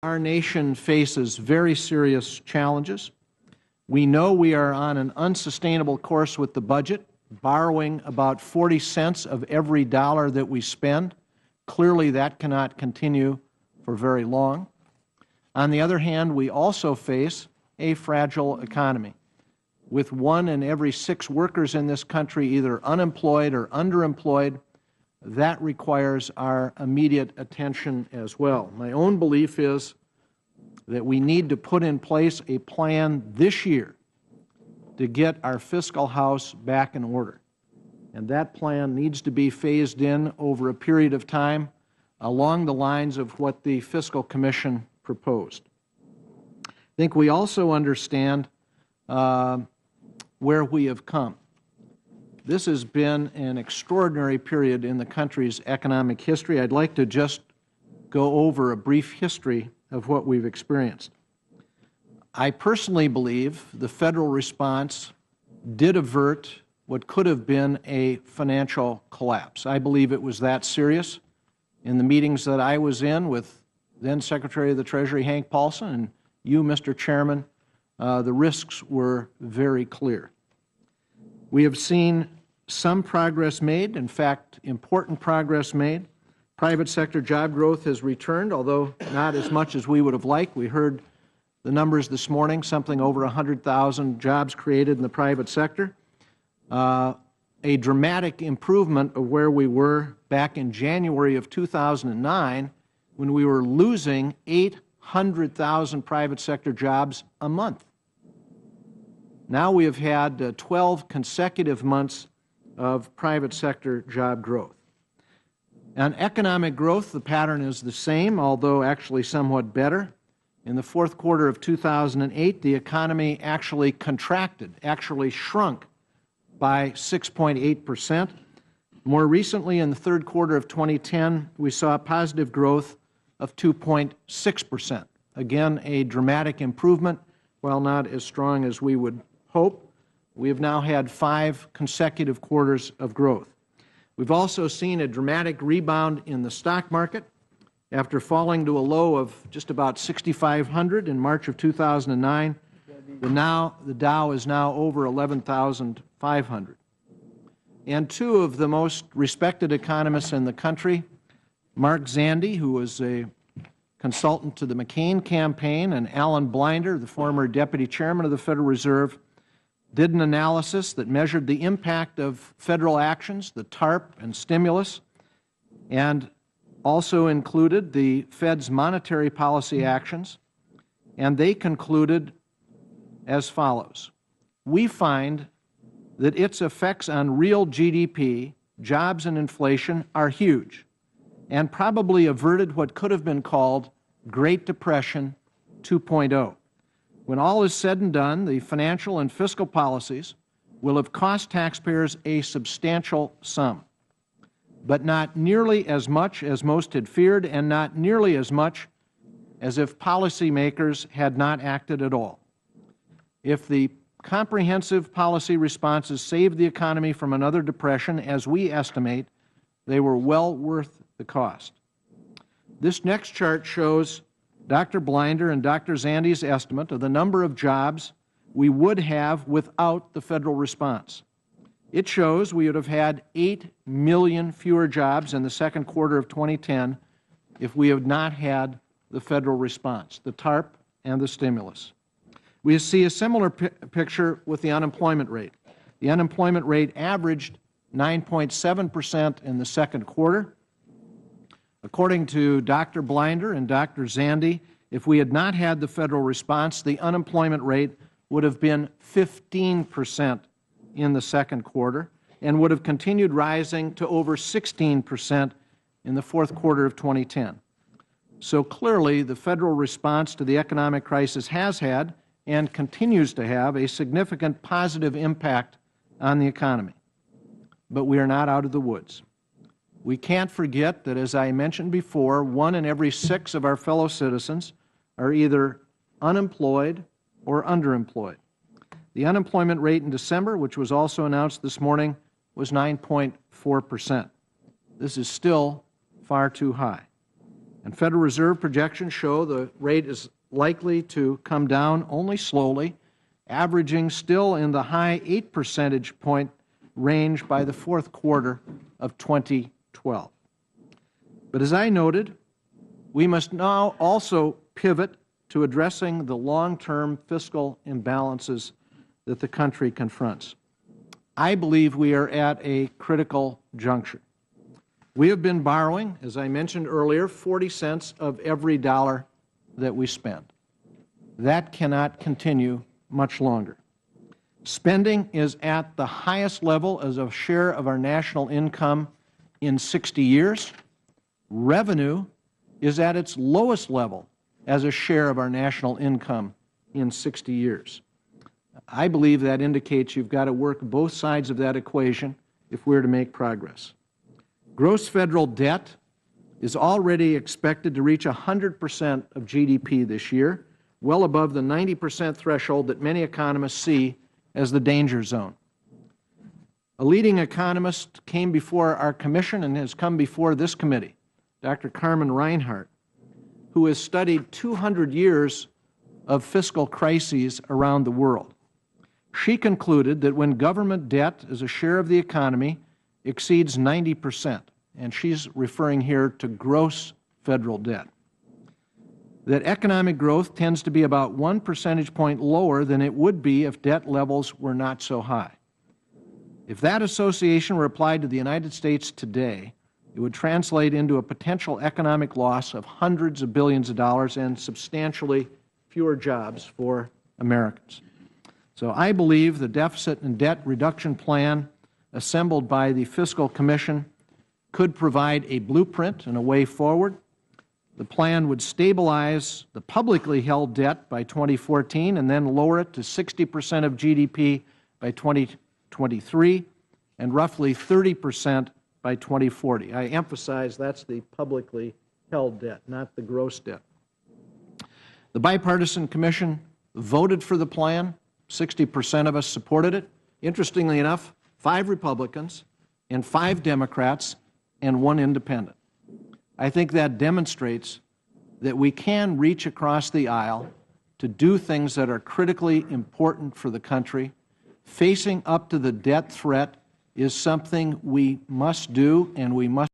Our nation faces very serious challenges. We know we are on an unsustainable course with the budget, borrowing about 40 cents of every dollar that we spend. Clearly, that cannot continue for very long. On the other hand, we also face a fragile economy, with 1 in every 6 workers in this country either unemployed or underemployed. That requires our immediate attention as well. My own belief is that we need to put in place a plan this year to get our fiscal house back in order. And that plan needs to be phased in over a period of time along the lines of what the Fiscal Commission proposed. I think we also understand where we have come. This has been an extraordinary period in the country's economic history. I'd like to just go over a brief history of what we've experienced. I personally believe the Federal response did avert what could have been a financial collapse. I believe it was that serious. In the meetings that I was in with then Secretary of the Treasury Hank Paulson and you, Mr. Chairman, the risks were very clear. We have seen some progress made, in fact, important progress made. Private sector job growth has returned, although not as much as we would have liked. We heard the numbers this morning, something over 100,000 jobs created in the private sector. A dramatic improvement of where we were back in January of 2009 when we were losing 800,000 private sector jobs a month. Now we have had 12 consecutive months of private sector job growth. On economic growth, the pattern is the same, although actually somewhat better. In the fourth quarter of 2008, the economy actually contracted, actually shrunk by 6.8%. More recently, in the third quarter of 2010, we saw positive growth of 2.6%. Again, a dramatic improvement, while not as strong as we would hope. We have now had 5 consecutive quarters of growth. We've also seen a dramatic rebound in the stock market. After falling to a low of just about 6,500 in March of 2009, the Dow is now over 11,500. And 2 of the most respected economists in the country, Mark Zandi, who was a consultant to the McCain campaign, and Alan Blinder, the former Deputy Chairman of the Federal Reserve, did an analysis that measured the impact of Federal actions, the TARP and stimulus, and also included the Fed's monetary policy actions, and they concluded as follows. We find that its effects on real GDP, jobs, and inflation are huge, and probably averted what could have been called Great Depression 2.0. When all is said and done, the financial and fiscal policies will have cost taxpayers a substantial sum, but not nearly as much as most had feared, and not nearly as much as if policymakers had not acted at all. If the comprehensive policy responses saved the economy from another depression, as we estimate, they were well worth the cost. This next chart shows Dr. Blinder and Dr. Zandi's estimate of the number of jobs we would have without the Federal response. It shows we would have had 8 million fewer jobs in the second quarter of 2010 if we had not had the Federal response, the TARP and the stimulus. We see a similar picture with the unemployment rate. The unemployment rate averaged 9.7% in the second quarter. According to Dr. Blinder and Dr. Zandi, if we had not had the Federal response, the unemployment rate would have been 15% in the second quarter and would have continued rising to over 16% in the fourth quarter of 2010. So clearly, the Federal response to the economic crisis has had and continues to have a significant positive impact on the economy. But we are not out of the woods. We can't forget that, as I mentioned before, 1 in every 6 of our fellow citizens are either unemployed or underemployed. The unemployment rate in December, which was also announced this morning, was 9.4%. This is still far too high. And Federal Reserve projections show the rate is likely to come down only slowly, averaging still in the high 8 percentage point range by the fourth quarter of 2012. But as I noted, we must now also pivot to addressing the long-term fiscal imbalances that the country confronts. I believe we are at a critical juncture. We have been borrowing, as I mentioned earlier, 40 cents of every dollar that we spend. That cannot continue much longer. Spending is at the highest level as a share of our national income in 60 years. Revenue is at its lowest level as a share of our national income in 60 years. I believe that indicates you've got to work both sides of that equation if we're to make progress. Gross federal debt is already expected to reach 100% of GDP this year, well above the 90% threshold that many economists see as the danger zone. A leading economist came before our commission and has come before this committee, Dr. Carmen Reinhart, who has studied 200 years of fiscal crises around the world. She concluded that when government debt as a share of the economy exceeds 90%, and she's referring here to gross federal debt, that economic growth tends to be about 1 percentage point lower than it would be if debt levels were not so high. If that association were applied to the United States today, it would translate into a potential economic loss of hundreds of billions of dollars and substantially fewer jobs for Americans. So I believe the deficit and debt reduction plan assembled by the Fiscal Commission could provide a blueprint and a way forward. The plan would stabilize the publicly held debt by 2014 and then lower it to 60% of GDP by 2023 and roughly 30% by 2040. I emphasize that's the publicly held debt, not the gross debt. The bipartisan commission voted for the plan. 60% of us supported it. Interestingly enough, 5 Republicans and 5 Democrats and 1 independent. I think that demonstrates that we can reach across the aisle to do things that are critically important for the country. Facing up to the debt threat is something we must do, and we must